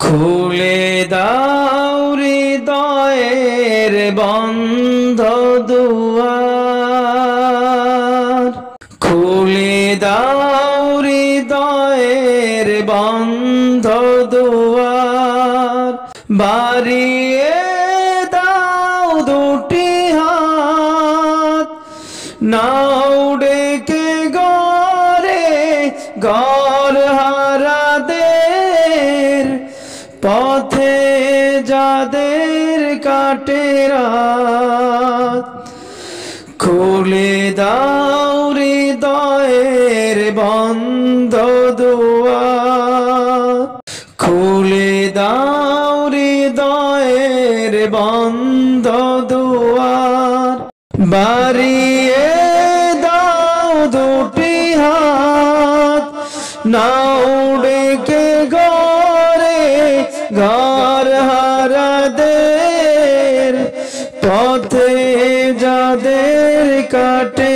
খুলে দাও হৃদয়ের বন্ধ দুয়ার, খুলে দাও হৃদয়ের বন্ধ দুয়ার, বাড়িয়ে দাও দুটি হাত, নাও ডেকে গরে ঘর হারাদের, পথে যাদের কাটে রাত। খুলে দাও হৃদয়ের বন্ধ দুয়ার, খুলে দাও হৃদয়ের বন্ধ দুয়ার, বাড়িয়ে দাও দুটি হাত, নাও ডেকে গরে ঘর হারাদের, পথে যাদের কাটে